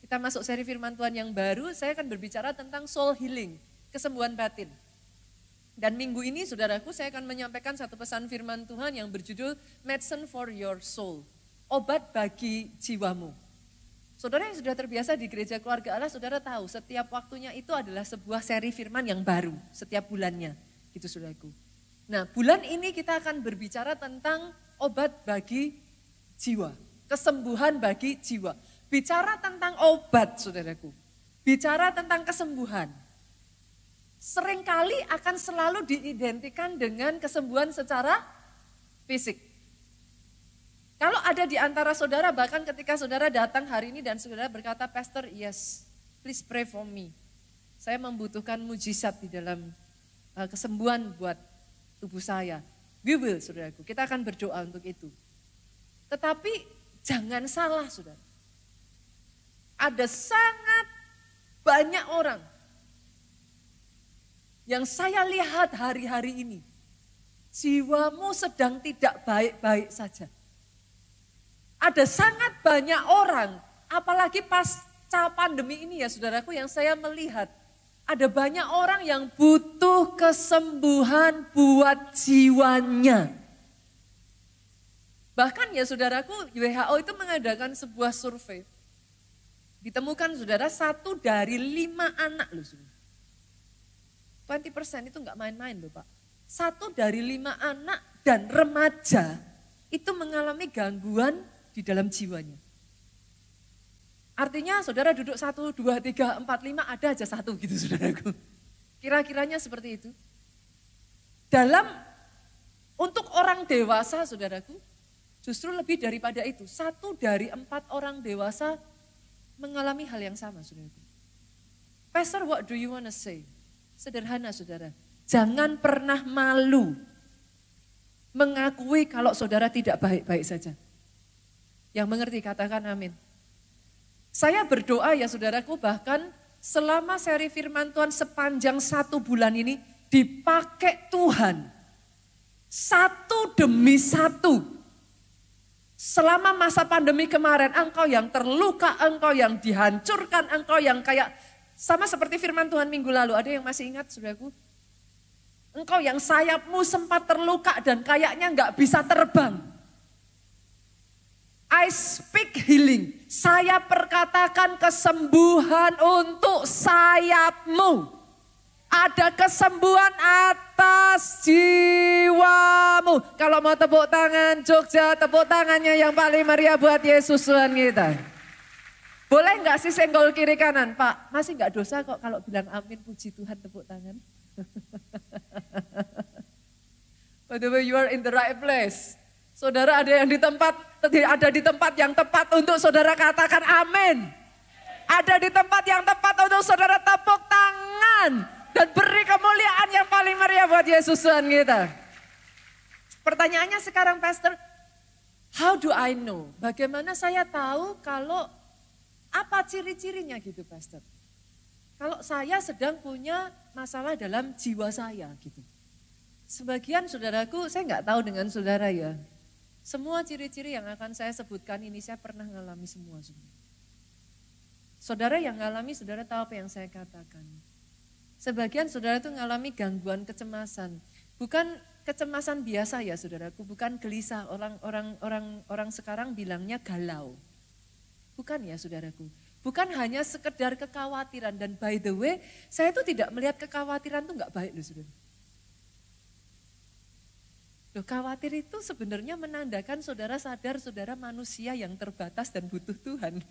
Kita masuk seri firman Tuhan yang baru, saya akan berbicara tentang soul healing, kesembuhan batin. Dan minggu ini saudaraku saya akan menyampaikan satu pesan firman Tuhan yang berjudul Medicine for your soul, obat bagi jiwamu. Saudara yang sudah terbiasa di gereja keluarga Allah, saudara tahu setiap waktunya itu adalah sebuah seri firman yang baru, setiap bulannya, gitu saudaraku. Nah bulan ini kita akan berbicara tentang obat bagi jiwa, kesembuhan bagi jiwa. Bicara tentang obat, saudaraku. Bicara tentang kesembuhan. Seringkali akan selalu diidentikan dengan kesembuhan secara fisik. Kalau ada di antara saudara, bahkan ketika saudara datang hari ini dan saudara berkata, Pastor, yes, please pray for me. Saya membutuhkan mujizat di dalam kesembuhan buat tubuh saya. We will, saudaraku. Kita akan berdoa untuk itu. Tetapi jangan salah, saudara. Ada sangat banyak orang yang saya lihat hari-hari ini. Jiwamu sedang tidak baik-baik saja. Ada sangat banyak orang, apalagi pasca pandemi ini ya saudaraku, yang saya melihat. Ada banyak orang yang butuh kesembuhan buat jiwanya. Bahkan ya saudaraku, WHO itu mengadakan sebuah survei. Ditemukan saudara 1 dari 5 anak loh saudara. 20% itu enggak main-main loh Pak. 1 dari 5 anak dan remaja itu mengalami gangguan di dalam jiwanya. Artinya saudara duduk 1, 2, 3, 4, 5 ada aja 1 gitu saudaraku. Kira-kiranya seperti itu. Untuk orang dewasa saudaraku, justru lebih daripada itu. 1 dari 4 orang dewasa mengalami hal yang sama, saudaraku. Pastor, what do you want to say? Sederhana, saudara. Jangan pernah malu mengakui kalau saudara tidak baik-baik saja. Yang mengerti, katakan amin. Saya berdoa ya saudaraku, bahkan selama seri firman Tuhan sepanjang 1 bulan ini dipakai Tuhan. 1 demi 1. Selama masa pandemi kemarin, engkau yang terluka, engkau yang dihancurkan, engkau yang kayak sama seperti firman Tuhan minggu lalu. Ada yang masih ingat saudaraku? Engkau yang sayapmu sempat terluka dan kayaknya nggak bisa terbang. I speak healing. Saya perkatakan kesembuhan untuk sayapmu. Ada kesembuhan atas jiwamu. Kalau mau tepuk tangan Jogja, tepuk tangannya yang paling meriah buat Yesus Tuhan kita. Boleh nggak sih senggol kiri kanan? Pak, masih nggak dosa kok kalau bilang amin, puji Tuhan, tepuk tangan. By the way, you are in the right place. Saudara ada di tempat yang tepat untuk saudara katakan amin. Ada di tempat yang tepat untuk saudara tepuk tangan. Dan beri kemuliaan yang paling meriah buat Yesus Tuhan kita. Pertanyaannya sekarang Pastor, how do I know? Bagaimana saya tahu kalau apa ciri-cirinya gitu Pastor? Kalau saya sedang punya masalah dalam jiwa saya gitu. Sebagian saudaraku, saya nggak tahu dengan saudara ya. Semua ciri-ciri yang akan saya sebutkan ini saya pernah mengalami semua. Saudara yang mengalami, saudara tahu apa yang saya katakan. Sebagian saudara itu mengalami gangguan kecemasan. Bukan kecemasan biasa ya saudaraku, bukan gelisah. Orang sekarang bilangnya galau. Bukan ya saudaraku. Bukan hanya sekedar kekhawatiran. Dan by the way, saya itu tidak melihat kekhawatiran itu enggak baik loh saudara. Loh, khawatir itu sebenarnya menandakan saudara sadar saudara manusia yang terbatas dan butuh Tuhan.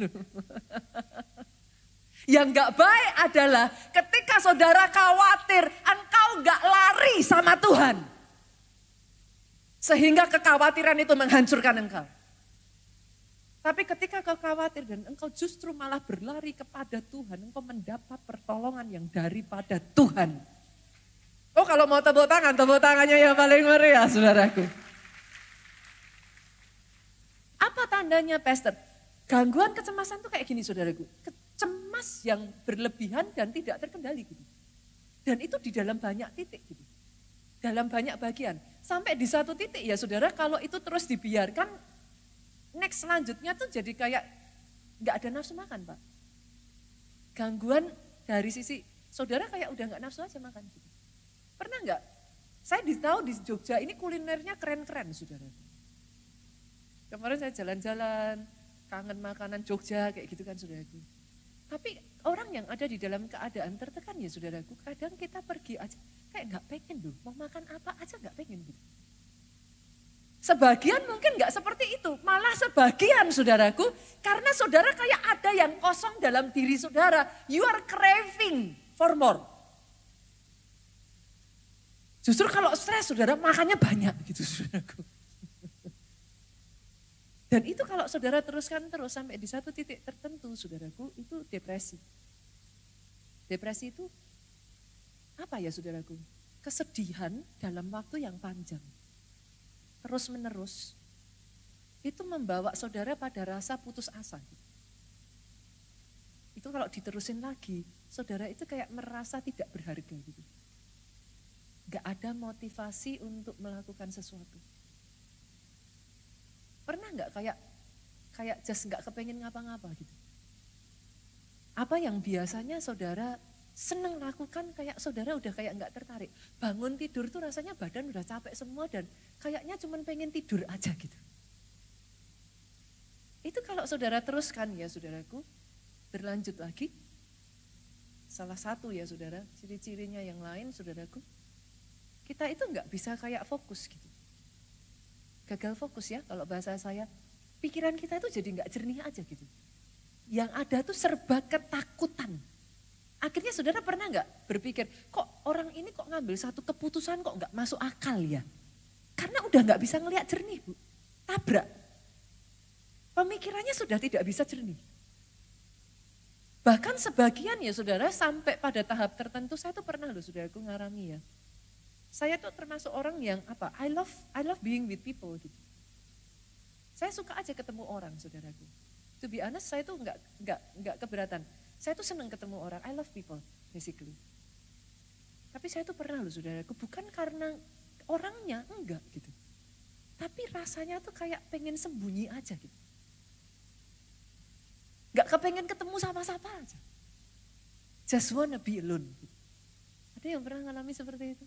Yang enggak baik adalah ketika saudara khawatir, engkau enggak lari sama Tuhan. Sehingga kekhawatiran itu menghancurkan engkau. Tapi ketika kau khawatir dan engkau justru malah berlari kepada Tuhan, engkau mendapat pertolongan yang daripada Tuhan. Oh kalau mau tepuk tangannya yang paling meriah saudaraku. Apa tandanya Pastor? Gangguan kecemasan tuh kayak gini saudaraku. Cemas yang berlebihan dan tidak terkendali gitu. Dan itu di dalam banyak titik gitu. Dalam banyak bagian. Sampai di satu titik ya saudara, kalau itu terus dibiarkan, next selanjutnya tuh jadi kayak gak ada nafsu makan Pak. Gangguan dari sisi saudara kayak udah gak nafsu aja makan gitu. Pernah gak? Saya tahu di Jogja ini kulinernya keren-keren saudara. Kemarin saya jalan-jalan, kangen makanan Jogja kayak gitu kan saudaraku. Tapi orang yang ada di dalam keadaan tertekan ya saudaraku, kadang kita pergi aja kayak gak pengen loh, mau makan apa aja gak pengen gitu. Sebagian mungkin gak seperti itu, malah sebagian saudaraku, karena saudara kayak ada yang kosong dalam diri saudara, you are craving for more. Justru kalau stres saudara makannya banyak gitu saudaraku. Dan itu kalau saudara teruskan terus sampai di satu titik tertentu saudaraku, itu depresi. Depresi itu apa ya saudaraku? Kesedihan dalam waktu yang panjang. Terus menerus, itu membawa saudara pada rasa putus asa. Itu kalau diterusin lagi, saudara itu kayak merasa tidak berharga gitu. Gak ada motivasi untuk melakukan sesuatu. Pernah gak kayak just gak kepengen ngapa-ngapa gitu. Apa yang biasanya saudara seneng lakukan kayak saudara udah kayak gak tertarik. Bangun tidur tuh rasanya badan udah capek semua dan kayaknya cuma pengen tidur aja gitu. Itu kalau saudara teruskan ya saudaraku, berlanjut lagi. Salah satu ya saudara, ciri-cirinya yang lain saudaraku. Kita itu gak bisa kayak fokus gitu. Gagal fokus ya kalau bahasa saya. Pikiran kita itu jadi gak jernih aja gitu. Yang ada tuh serba ketakutan. Akhirnya saudara pernah gak berpikir, kok orang ini kok ngambil satu keputusan kok gak masuk akal ya? Karena udah gak bisa ngelihat jernih Bu, tabrak. Pemikirannya sudah tidak bisa jernih. Bahkan sebagian ya saudara sampai pada tahap tertentu, saya tuh pernah loh saudaraku ngalami ya. Saya tuh termasuk orang yang apa, I love being with people gitu. Saya suka aja ketemu orang saudaraku. To be honest saya tuh nggak keberatan. Saya tuh senang ketemu orang, I love people basically. Tapi saya tuh pernah loh saudaraku, bukan karena orangnya, enggak gitu. Tapi rasanya tuh kayak pengen sembunyi aja gitu. Gak kepengen ketemu sama siapa aja. Just wanna be alone. Gitu. Ada yang pernah ngalami seperti itu?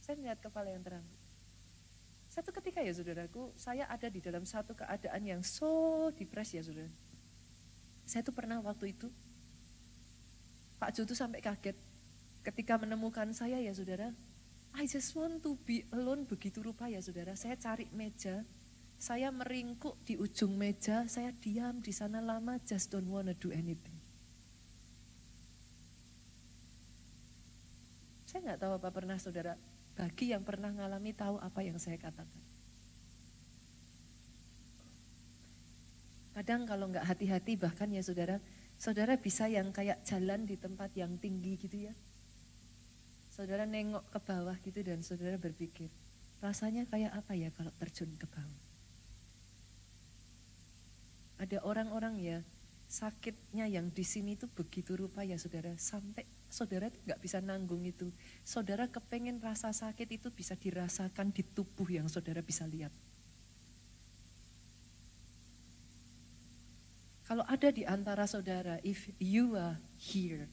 Saya melihat kepala yang terang. Satu ketika ya saudaraku, saya ada di dalam satu keadaan yang so depressed ya saudara. Saya tuh pernah waktu itu, Pak Jo tuh sampai kaget ketika menemukan saya ya saudara. I just want to be alone begitu rupa ya saudara. Saya cari meja, saya meringkuk di ujung meja, saya diam di sana lama, just don't wanna do anything. Saya nggak tahu apa pernah saudara, bagi yang pernah ngalami tahu apa yang saya katakan. Kadang kalau nggak hati-hati bahkan ya saudara, saudara bisa yang kayak jalan di tempat yang tinggi gitu ya. Saudara nengok ke bawah gitu dan saudara berpikir, rasanya kayak apa ya kalau terjun ke bawah. Ada orang-orang ya, sakitnya yang di sini tuh begitu rupa ya saudara, sampai saudara tuh nggak bisa nanggung itu. Saudara kepengen rasa sakit itu bisa dirasakan di tubuh yang saudara bisa lihat. Kalau ada di antara saudara, if you are here,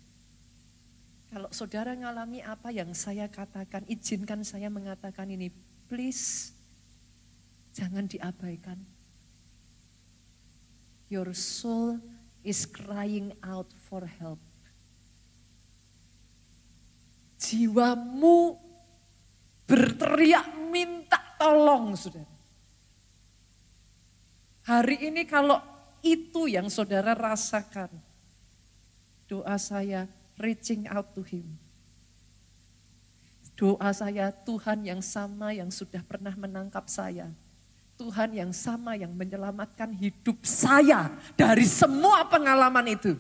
kalau saudara ngalami apa yang saya katakan, izinkan saya mengatakan ini, please jangan diabaikan. Your soul is crying out for help. Jiwamu berteriak minta tolong saudara. Hari ini kalau itu yang saudara rasakan, doa saya reaching out to him. Doa saya Tuhan yang sama yang sudah pernah menangkap saya. Tuhan yang sama yang menyelamatkan hidup saya dari semua pengalaman itu.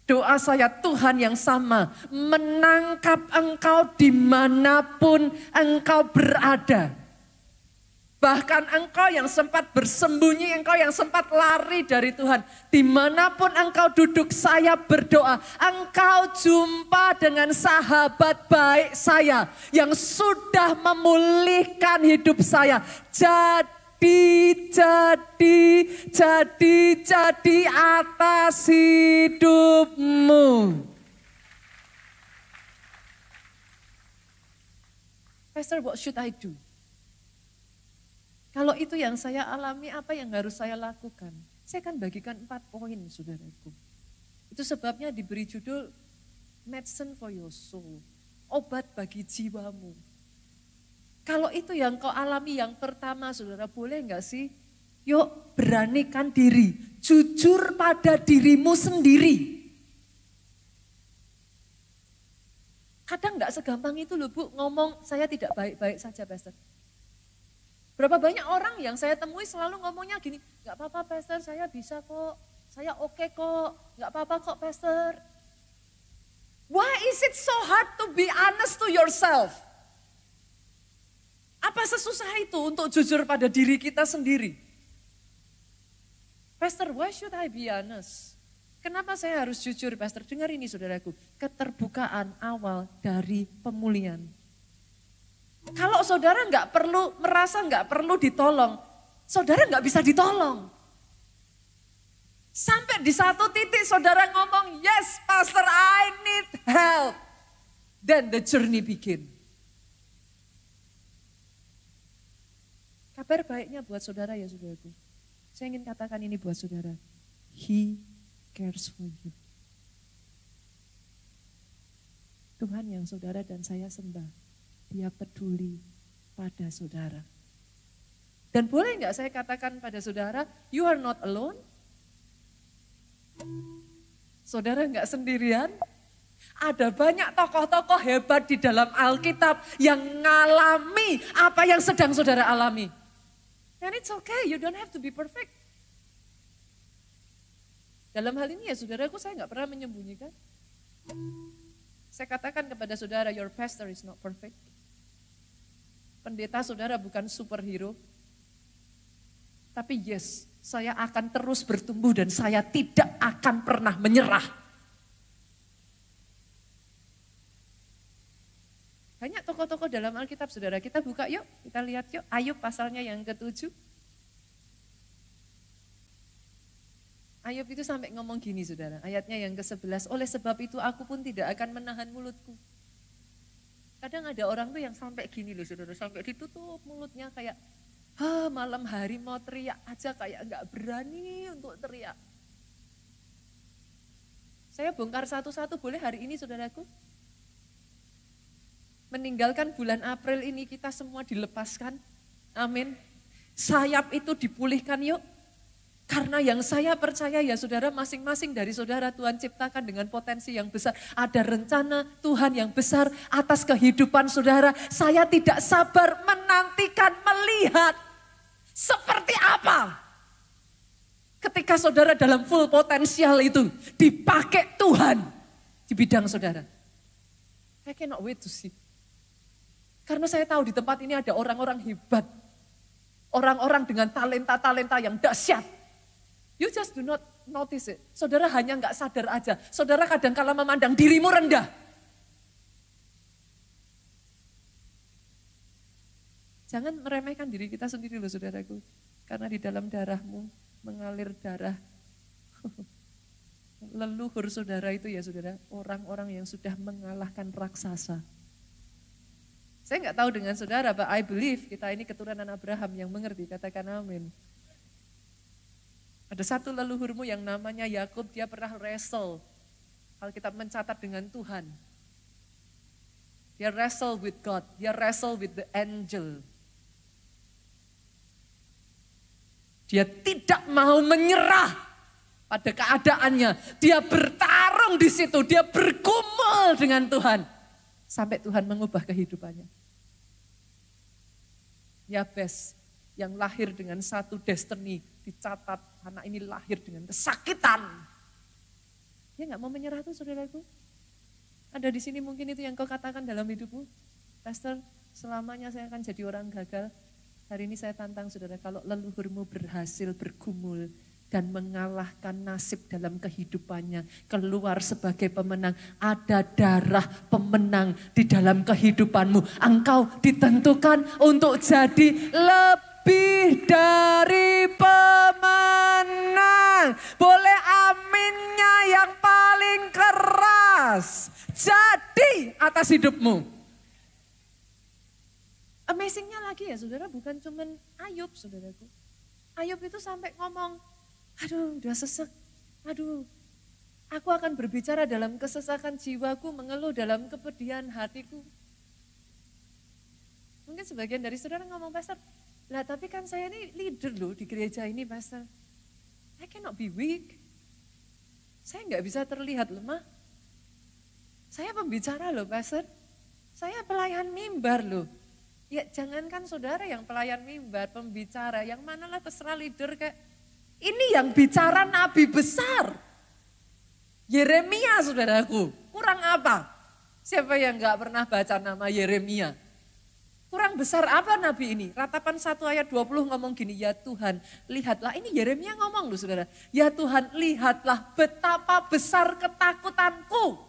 Doa saya Tuhan yang sama menangkap engkau dimanapun engkau berada. Bahkan engkau yang sempat bersembunyi, engkau yang sempat lari dari Tuhan. Dimanapun engkau duduk saya berdoa. Engkau jumpa dengan sahabat baik saya yang sudah memulihkan hidup saya. Jadi jadi atas hidupmu. Pastor, what should I do? Kalau itu yang saya alami, apa yang harus saya lakukan? Saya akan bagikan 4 poin, saudaraku. Itu sebabnya diberi judul Medicine for your soul. Obat bagi jiwamu. Kalau itu yang kau alami yang pertama, saudara, boleh enggak sih? Yuk beranikan diri, jujur pada dirimu sendiri. Kadang enggak segampang itu loh Bu, ngomong saya tidak baik-baik saja, Pastor. Berapa banyak orang yang saya temui selalu ngomongnya gini, gak apa-apa Pastor, saya bisa kok, saya oke kok, gak apa-apa kok Pastor. Why is it so hard to be honest to yourself? Apa sesusah itu untuk jujur pada diri kita sendiri? Pastor, why should I be honest? Kenapa saya harus jujur Pastor? Dengar ini saudaraku, keterbukaan awal dari pemulihan. Kalau saudara merasa nggak perlu ditolong, saudara nggak bisa ditolong. Sampai di satu titik saudara ngomong, yes Pastor I need help. Then the journey begin. Kabar baiknya buat saudara ya saudaraku. Saya ingin katakan ini buat saudara. He cares for you. Tuhan yang saudara dan saya sembah. Dia peduli pada saudara. Dan boleh enggak saya katakan pada saudara, you are not alone. Saudara enggak sendirian. Ada banyak tokoh-tokoh hebat di dalam Alkitab yang mengalami apa yang sedang saudara alami. And it's okay, you don't have to be perfect. Dalam hal ini ya saudaraku, saya enggak pernah menyembunyikan. Saya katakan kepada saudara, your pastor is not perfect. Pendeta saudara bukan superhero. Tapi yes, saya akan terus bertumbuh dan saya tidak akan pernah menyerah. Banyak tokoh-tokoh dalam Alkitab saudara, kita buka yuk, kita lihat yuk. Ayub pasalnya yang ke-7. Ayub itu sampai ngomong gini saudara, ayatnya yang ke-11. Oleh sebab itu aku pun tidak akan menahan mulutku. Kadang ada orang tuh yang sampai gini loh saudara, sampai ditutup mulutnya kayak, malam hari mau teriak aja kayak gak berani untuk teriak. Saya bongkar satu-satu boleh hari ini saudaraku? Meninggalkan bulan April ini kita semua dilepaskan, amin. Sayap itu dipulihkan yuk. Karena yang saya percaya ya saudara, masing-masing dari saudara Tuhan ciptakan dengan potensi yang besar. Ada rencana Tuhan yang besar atas kehidupan saudara. Saya tidak sabar menantikan melihat seperti apa ketika saudara dalam full potensial itu dipakai Tuhan di bidang saudara. I cannot wait to see. Karena saya tahu di tempat ini ada orang-orang hebat. Orang-orang dengan talenta-talenta yang dahsyat. You just do not notice it. Saudara hanya nggak sadar aja. Saudara kadang-kala memandang dirimu rendah. Jangan meremehkan diri kita sendiri loh saudaraku. Karena di dalam darahmu mengalir darah. Leluhur saudara itu ya saudara, orang-orang yang sudah mengalahkan raksasa. Saya nggak tahu dengan saudara, but I believe kita ini keturunan Abraham yang mengerti, katakan amin. Ada satu leluhurmu yang namanya Yakub, dia pernah wrestle. Alkitab mencatat dengan Tuhan. Dia wrestle with God, dia wrestle with the angel. Dia tidak mau menyerah pada keadaannya. Dia bertarung di situ, dia bergumul dengan Tuhan. Sampai Tuhan mengubah kehidupannya. Yabes yang lahir dengan satu destiny, dicatat anak ini lahir dengan kesakitan. Dia gak mau menyerah tuh saudaraku. Ada di sini mungkin itu yang kau katakan dalam hidupmu. Pastor, selamanya saya akan jadi orang gagal. Hari ini saya tantang saudara, kalau leluhurmu berhasil bergumul dan mengalahkan nasib dalam kehidupannya, keluar sebagai pemenang, ada darah pemenang di dalam kehidupanmu. Engkau ditentukan untuk jadi lebih lebih dari pemenang. Boleh aminnya yang paling keras. Jadi atas hidupmu. Amazingnya lagi ya saudara, bukan cuman Ayub saudaraku. Ayub itu sampai ngomong, aduh udah sesek, aduh aku akan berbicara dalam kesesakan jiwaku, mengeluh dalam kepedihan hatiku. Mungkin sebagian dari saudara ngomong, pastor, lah tapi kan saya ini leader loh di gereja ini pastor. I cannot be weak. Saya nggak bisa terlihat lemah. Saya pembicara loh pastor. Saya pelayan mimbar loh. Ya jangankan saudara yang pelayan mimbar, pembicara, yang manalah terserah leader kayak. Ini yang bicara nabi besar. Yeremia saudaraku, kurang apa? Siapa yang gak pernah baca nama Yeremia? Kurang besar apa nabi ini? Ratapan 1 ayat 20 ngomong gini, ya Tuhan lihatlah, ini Yeremia ngomong loh saudara. Ya Tuhan lihatlah betapa besar ketakutanku.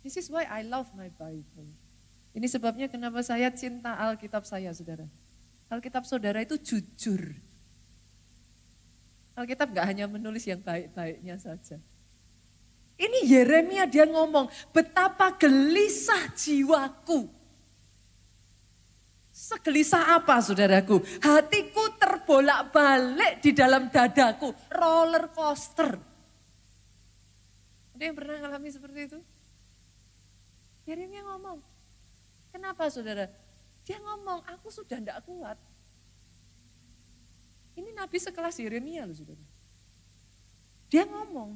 This is why I love my Bible. Ini sebabnya kenapa saya cinta Alkitab saya saudara. Alkitab saudara itu jujur. Alkitab gak hanya menulis yang baik-baiknya saja. Ini Yeremia dia ngomong, betapa gelisah jiwaku. Segelisah apa saudaraku? Hatiku terbolak-balik di dalam dadaku, roller coaster. Ada yang pernah mengalami seperti itu? Yeremia ngomong, kenapa saudara? Dia ngomong, aku sudah tidak kuat. Ini nabi sekelas Yeremia loh saudara. Dia ngomong,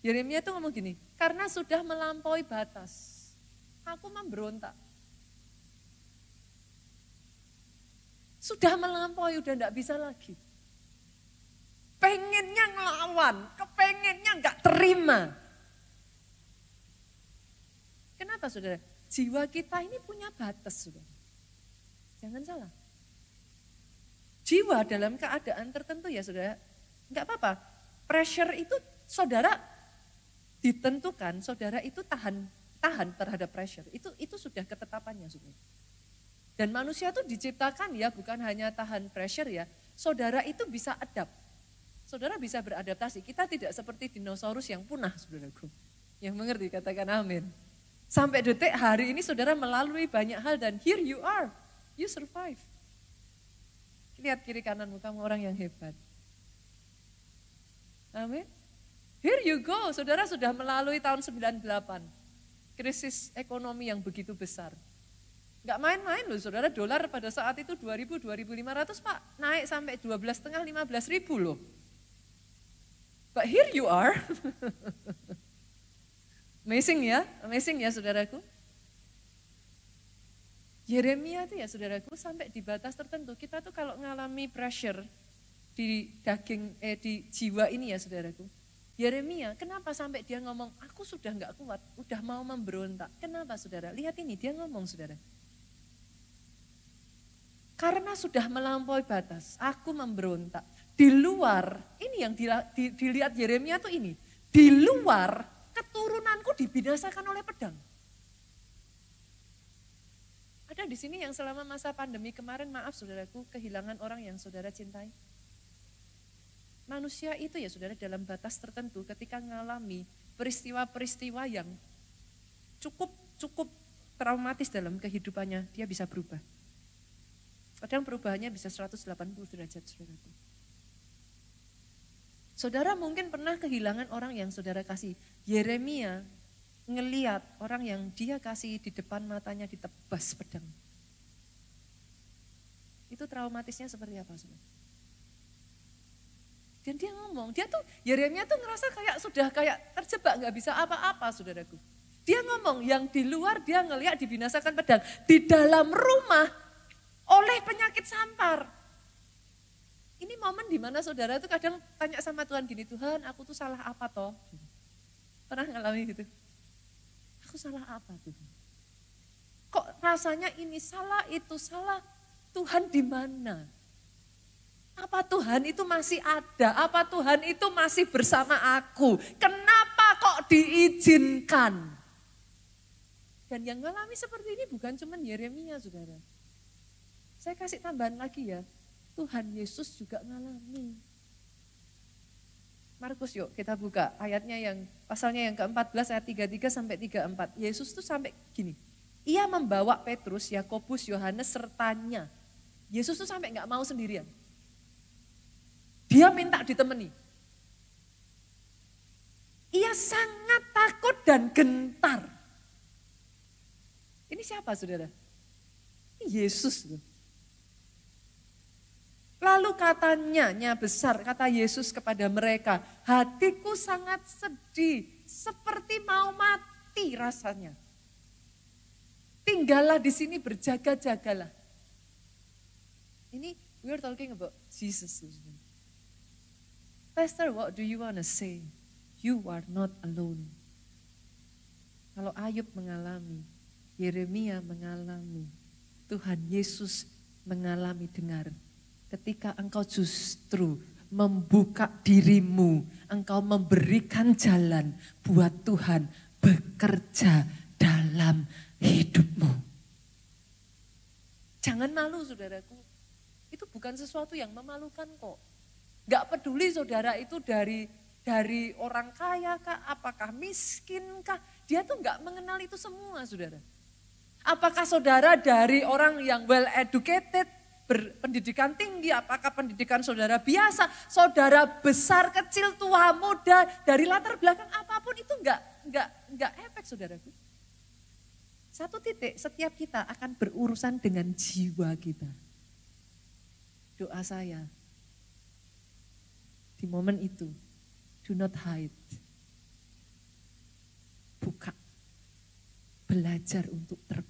Yeremia tuh ngomong gini, karena sudah melampaui batas, aku memberontak. Sudah melampaui, udah enggak bisa lagi. Pengennya ngelawan, kepengennya enggak terima. Kenapa saudara? Jiwa kita ini punya batas saudara. Jangan salah. Jiwa dalam keadaan tertentu ya saudara, enggak apa-apa. Pressure itu saudara ditentukan, saudara itu tahan terhadap pressure. Itu sudah ketetapannya saudara. Dan manusia itu diciptakan ya bukan hanya tahan pressure ya. Saudara itu bisa adapt. Saudara bisa beradaptasi. Kita tidak seperti dinosaurus yang punah saudaraku. Yang mengerti katakan amin. Sampai detik hari ini saudara melalui banyak hal dan here you are. You survive. Lihat kiri kananmu, kamu orang yang hebat. Amin. Here you go, saudara sudah melalui tahun 98. Krisis ekonomi yang begitu besar. Enggak main-main loh saudara, dolar pada saat itu 2.000, 2.500 Pak. Naik sampai 12,5, 15.000 loh. But here you are. Amazing ya saudaraku. Yeremia itu ya saudaraku sampai di batas tertentu. Kita tuh kalau ngalami pressure di di jiwa ini ya saudaraku. Yeremia kenapa sampai dia ngomong aku sudah enggak kuat, udah mau memberontak. Kenapa saudara? Lihat ini dia ngomong saudara. Karena sudah melampaui batas, aku memberontak. Di luar, ini yang dilihat Yeremia tuh ini. Di luar keturunanku dibinasakan oleh pedang. Ada di sini yang selama masa pandemi kemarin, maaf saudaraku, kehilangan orang yang saudara cintai. Manusia itu ya saudara dalam batas tertentu ketika mengalami peristiwa-peristiwa yang cukup traumatis dalam kehidupannya, dia bisa berubah. Kadang perubahannya bisa 180 derajat saudaraku. Saudara mungkin pernah kehilangan orang yang saudara kasih. Yeremia ngeliat orang yang dia kasih di depan matanya ditebas pedang. Itu traumatisnya seperti apa saudara? Dan dia ngomong, Yeremia tuh ngerasa sudah terjebak gak bisa apa-apa saudaraku. Dia ngomong yang di luar dia ngeliat dibinasakan pedang. Di dalam rumah oleh penyakit sampar. Ini momen dimana saudara tuh kadang tanya sama Tuhan gini, Tuhan aku tuh salah apa toh? Pernah ngalami gitu? Aku salah apa tuh? Kok rasanya ini salah, itu salah, Tuhan di mana? Apa Tuhan itu masih ada? Apa Tuhan itu masih bersama aku? Kenapa kok diizinkan? Dan yang ngalami seperti ini bukan cuma Yeremia saudara. Saya kasih tambahan lagi ya, Tuhan Yesus juga ngalami. Markus yuk kita buka ayatnya yang pasalnya yang ke-14 ayat 33 sampai 34. Yesus tuh sampai gini, ia membawa Petrus, Yakobus, Yohanes sertanya. Yesus tuh sampai gak mau sendirian. Dia minta ditemani. Ia sangat takut dan gentar. Ini siapa saudara? Yesus loh. Lalu katanya besar, kata Yesus kepada mereka, hatiku sangat sedih, seperti mau mati rasanya. Tinggallah di sini berjaga-jagalah. Ini we are talking about Jesus. Pastor, what do you want to say? You are not alone. Kalau Ayub mengalami, Yeremia mengalami, Tuhan Yesus mengalami, dengar. Ketika engkau justru membuka dirimu, engkau memberikan jalan buat Tuhan bekerja dalam hidupmu. Jangan malu saudaraku, itu bukan sesuatu yang memalukan kok. Gak peduli saudara itu dari orang kaya kah, apakah miskin kah, dia tuh gak mengenal itu semua saudara. Apakah saudara dari orang yang well educated, berpendidikan tinggi, apakah pendidikan saudara biasa, saudara besar, kecil, tua, muda, dari latar belakang apapun itu enggak efek saudaraku. Satu titik, setiap kita akan berurusan dengan jiwa kita. Doa saya, di momen itu, do not hide. Buka, belajar untuk terbuka.